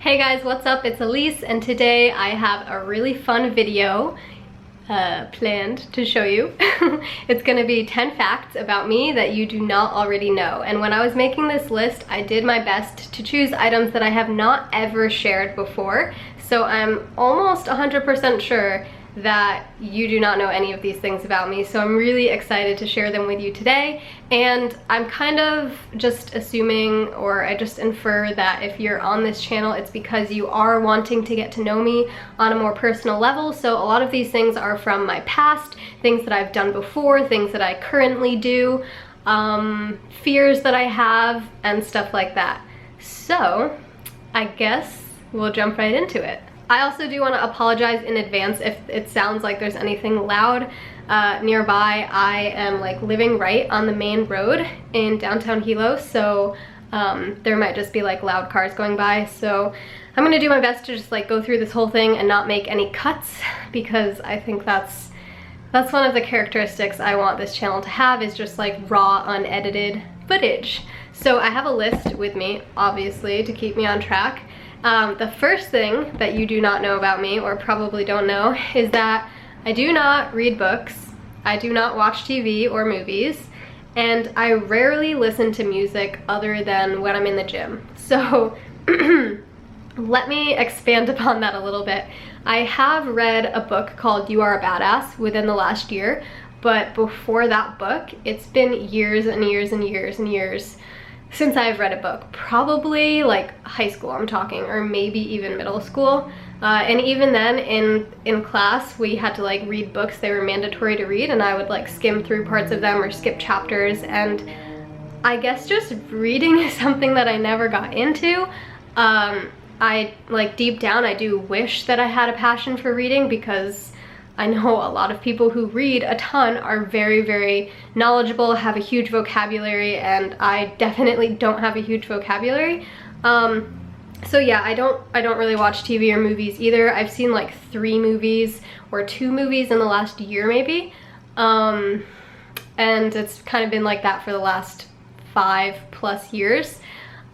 Hey guys, what's up? It's Alyse, and today I have a really fun video planned to show you. It's gonna be 10 facts about me that you do not already know. And when I was making this list, I did my best to choose items that I have not ever shared before. So I'm almost 100% sure that you do not know any of these things about me, so I'm really excited to share them with you today. And I'm kind of just assuming, or I just infer, that if you're on this channel, it's because you are wanting to get to know me on a more personal level. So a lot of these things are from my past, things that I've done before, things that I currently do, fears that I have, and stuff like that. So I guess we'll jump right into it. I also do want to apologize in advance if it sounds like there's anything loud nearby. I am like living right on the main road in downtown Hilo, so there might just be like loud cars going by. So I'm gonna do my best to just like go through this whole thing and not make any cuts, because I think that's one of the characteristics I want this channel to have, is just like raw, unedited footage. So I have a list with me, obviously, to keep me on track. The first thing that you do not know about me, or probably don't know, is that I do not read books, I do not watch TV or movies, and I rarely listen to music other than when I'm in the gym. So let me expand upon that a little bit. I have read a book called You Are a Badass within the last year, but before that book, it's been years and years and years and years since I've read a book. Probably like high school I'm talking, or maybe even middle school. And even then in class we had to like read books. They were mandatory to read, and I would like skim through parts of them or skip chapters. And I guess just reading is something that I never got into. I like deep down I do wish that I had a passion for reading, because I know a lot of people who read a ton are very, very knowledgeable, have a huge vocabulary, and I definitely don't have a huge vocabulary. So yeah, I don't really watch TV or movies either. I've seen like 3 movies or 2 movies in the last year maybe. And it's kind of been like that for the last 5+ years.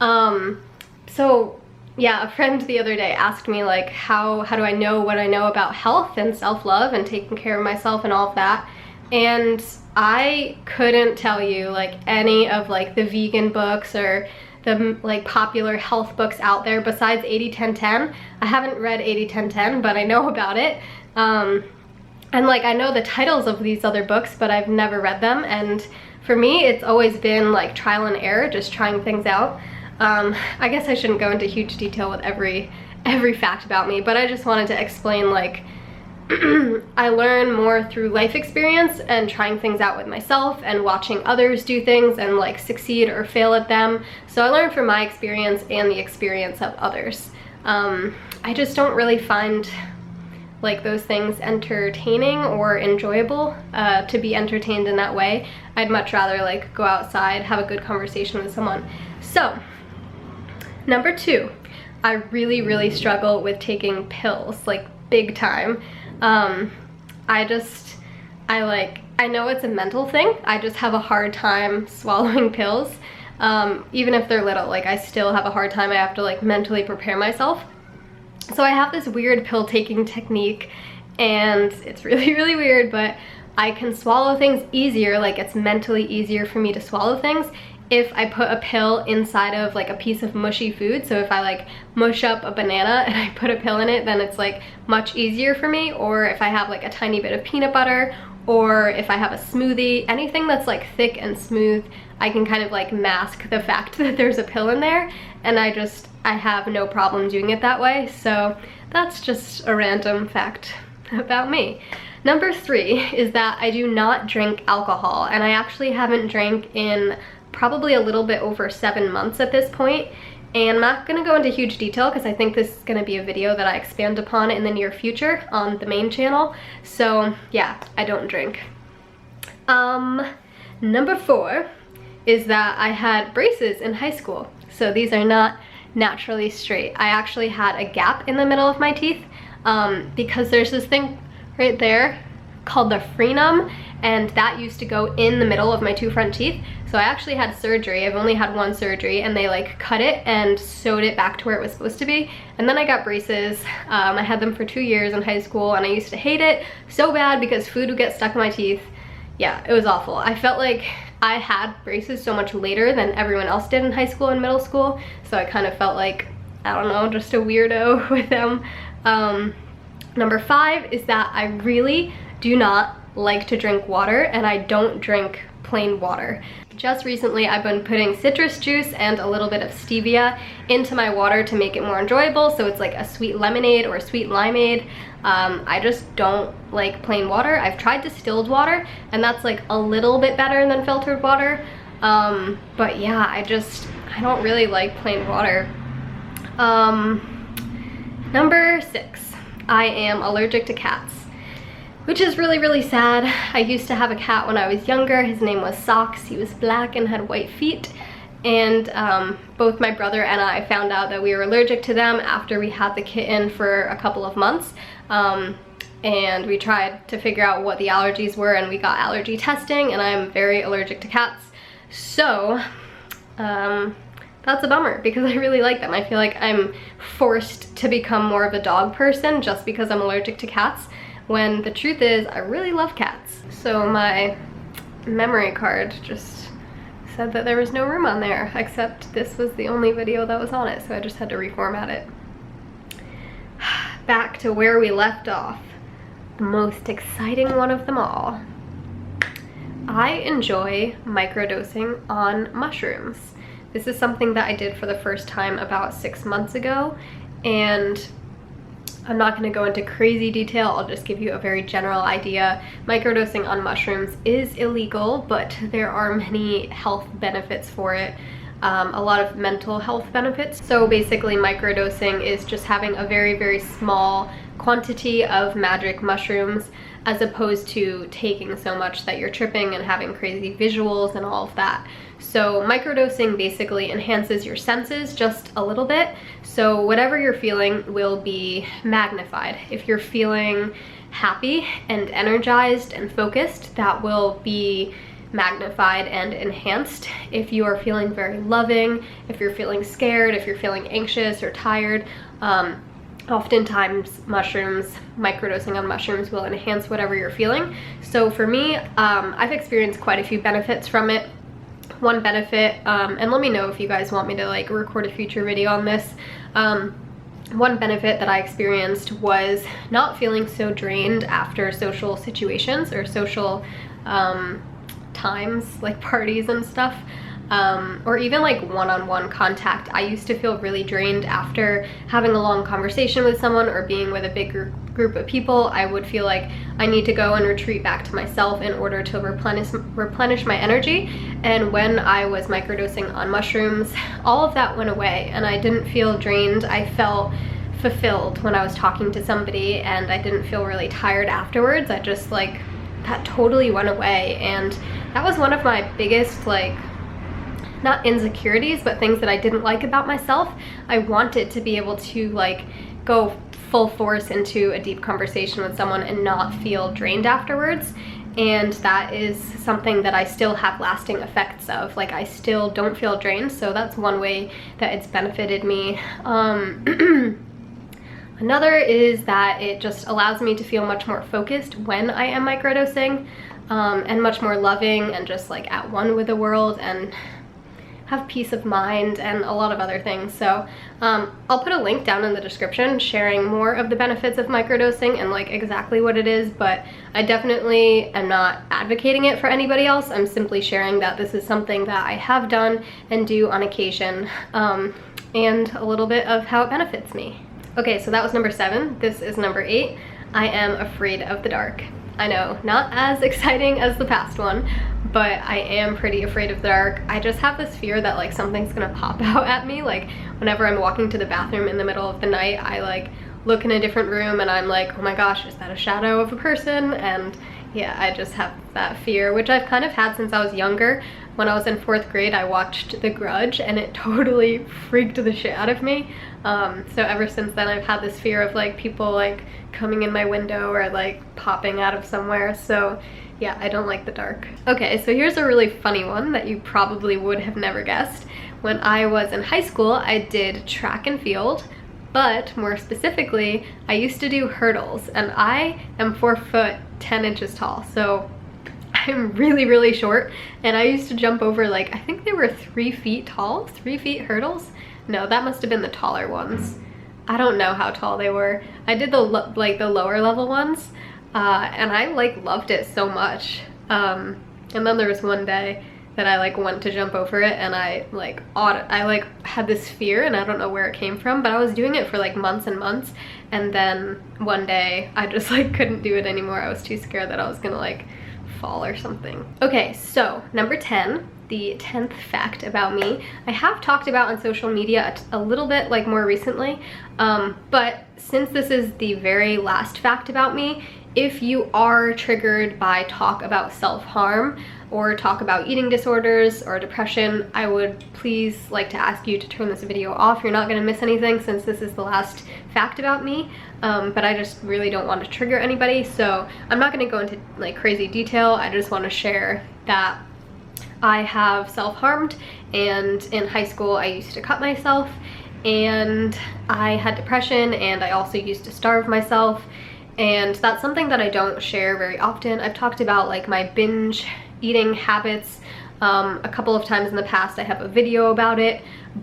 So yeah, a friend the other day asked me like how do I know what I know about health and self-love and taking care of myself and all of that, and I couldn't tell you like any of like the vegan books or the like popular health books out there besides 80-10-10. I haven't read 80-10-10, but I know about it, and like I know the titles of these other books, but I've never read them. And for me it's always been like trial and error, just trying things out. I guess I shouldn't go into huge detail with every fact about me, but I just wanted to explain like I learn more through life experience and trying things out with myself and watching others do things and like succeed or fail at them. So I learn from my experience and the experience of others. I just don't really find like those things entertaining or enjoyable to be entertained in that way. I'd much rather like go outside, have a good conversation with someone. So number 2, I really struggle with taking pills, like big time. I know it's a mental thing. I just have a hard time swallowing pills. Even if they're little, like I still have a hard time. I have to like mentally prepare myself. So I have this weird pill taking technique, and it's really weird, but I can swallow things easier, like it's mentally easier for me to swallow things if I put a pill inside of like a piece of mushy food. So if I like mush up a banana and I put a pill in it, then it's like much easier for me. Or if I have like a tiny bit of peanut butter, or if I have a smoothie, anything that's like thick and smooth, I can kind of like mask the fact that there's a pill in there, and I have no problem doing it that way. So that's just a random fact about me. Number 3 is that I do not drink alcohol, and I actually haven't drank in probably a little bit over 7 months at this point. And I'm not gonna go into huge detail because I think this is gonna be a video that I expand upon in the near future on the main channel. So yeah, I don't drink. Number 4 is that I had braces in high school. So these are not naturally straight. I actually had a gap in the middle of my teeth because there's this thing right there called the frenum, and that used to go in the middle of my 2 front teeth. So I actually had surgery. I've only had 1 surgery, and they like cut it and sewed it back to where it was supposed to be. And then I got braces. I had them for 2 years in high school, and I used to hate it so bad because food would get stuck in my teeth. Yeah, it was awful. I felt like I had braces so much later than everyone else did in high school and middle school, so I kind of felt like, I don't know, just a weirdo with them. Number 5 is that I really do not like to drink water, and I don't drink plain water. Just recently I've been putting citrus juice and a little bit of stevia into my water to make it more enjoyable, so it's like a sweet lemonade or a sweet limeade. I just don't like plain water. I've tried distilled water, and that's like a little bit better than filtered water, but yeah, I don't really like plain water. Number 6, I am allergic to cats, which is really, really sad. I used to have a cat when I was younger. His name was Socks. He was black and had white feet, and both my brother and I found out that we were allergic to them after we had the kitten for a couple of months. And we tried to figure out what the allergies were, and we got allergy testing, and I'm very allergic to cats. So that's a bummer because I really like them. I feel like I'm forced to become more of a dog person just because I'm allergic to cats, when the truth is I really love cats. So my memory card just said that there was no room on there, except this was the only video that was on it, so I just had to reformat it. Back to where we left off. The most exciting one of them all. I enjoy microdosing on mushrooms. This is something that I did for the first time about 6 months ago, and I'm not going to go into crazy detail. I'll just give you a very general idea. Microdosing on mushrooms is illegal, but there are many health benefits for it. A lot of mental health benefits. So basically microdosing is just having a very, very small quantity of magic mushrooms, as opposed to taking so much that you're tripping and having crazy visuals and all of that. So microdosing basically enhances your senses just a little bit. So whatever you're feeling will be magnified. If you're feeling happy and energized and focused, that will be magnified and enhanced. If you are feeling very loving, if you're feeling scared, if you're feeling anxious or tired, oftentimes microdosing on mushrooms will enhance whatever you're feeling. So for me, I've experienced quite a few benefits from it. One benefit, and let me know if you guys want me to like record a future video on this. One benefit that I experienced was not feeling so drained after social situations or social times, like parties and stuff, or even like one-on-one contact. I used to feel really drained after having a long conversation with someone or being with a big group of people. I would feel like I need to go and retreat back to myself in order to replenish my energy. And when I was microdosing on mushrooms, all of that went away and I didn't feel drained. I felt fulfilled when I was talking to somebody, and I didn't feel really tired afterwards. I just like, that totally went away, and that was one of my biggest, like, not insecurities, but things that I didn't like about myself. I wanted to be able to like go full force into a deep conversation with someone and not feel drained afterwards, and that is something that I still have lasting effects of. Like, I still don't feel drained, so that's one way that it's benefited me. Another is that it just allows me to feel much more focused when I am microdosing, and much more loving and just like at one with the world, and have peace of mind and a lot of other things. So I'll put a link down in the description sharing more of the benefits of microdosing and like exactly what it is, but I definitely am not advocating it for anybody else. I'm simply sharing that this is something that I have done and do on occasion, and a little bit of how it benefits me. Okay, so that was number 7. This is number 8. I am afraid of the dark. I know, not as exciting as the past one, but I am pretty afraid of the dark. I just have this fear that like something's gonna pop out at me. Like whenever I'm walking to the bathroom in the middle of the night, I like look in a different room and I'm like, oh my gosh, is that a shadow of a person? And yeah, I just have that fear, which I've kind of had since I was younger. When I was in 4th grade, I watched The Grudge and it totally freaked the shit out of me. So ever since then, I've had this fear of like people like coming in my window or like popping out of somewhere. So Yeah, I don't like the dark. Okay, so here's a really funny one that you probably would have never guessed. When I was in high school, I did track and field, but more specifically, I used to do hurdles, and I am 4 foot 10 inches tall, so I'm really, really short, and I used to jump over, like, I think they were 3 feet tall, 3 feet hurdles? No, that must have been the taller ones. I don't know how tall they were. I did the lower level ones, and I like loved it so much. And then there was one day that I like went to jump over it, and I had this fear, and I don't know where it came from, but I was doing it for like months and months, and then one day I just like couldn't do it anymore. I was too scared that I was gonna like fall or something. Okay, so number 10, the 10th fact about me, I have talked about on social media a little bit like more recently, but since this is the very last fact about me, if you are triggered by talk about self-harm or talk about eating disorders or depression, I would please like to ask you to turn this video off. You're not gonna miss anything since this is the last fact about me, but I just really don't want to trigger anybody, so I'm not gonna go into like crazy detail. I just want to share that I have self-harmed, and in high school I used to cut myself, and I had depression, and I also used to starve myself, and that's something that I don't share very often. I've talked about like my binge eating habits a couple of times in the past. I have a video about it,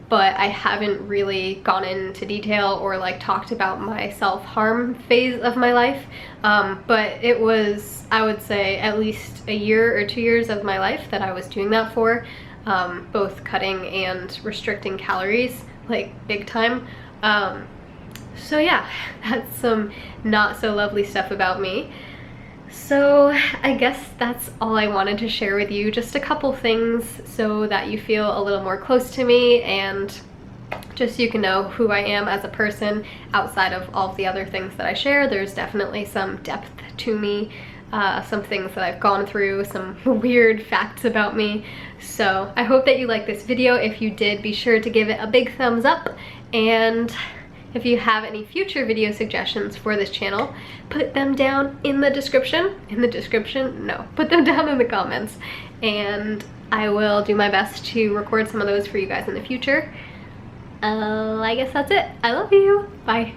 but I haven't really gone into detail or like talked about my self-harm phase of my life. But it was, I would say, at least a year or 2 years of my life that I was doing that for, both cutting and restricting calories, like big time. So yeah, that's some not so lovely stuff about me. So I guess that's all I wanted to share with you, just a couple things so that you feel a little more close to me, and just so you can know who I am as a person outside of all of the other things that I share. There's definitely some depth to me, some things that I've gone through, some weird facts about me. So I hope that you liked this video. If you did, be sure to give it a big thumbs up, and if you have any future video suggestions for this channel, put them down in the description. No, put them down in the comments, and I will do my best to record some of those for you guys in the future. I guess that's it. I love you. Bye.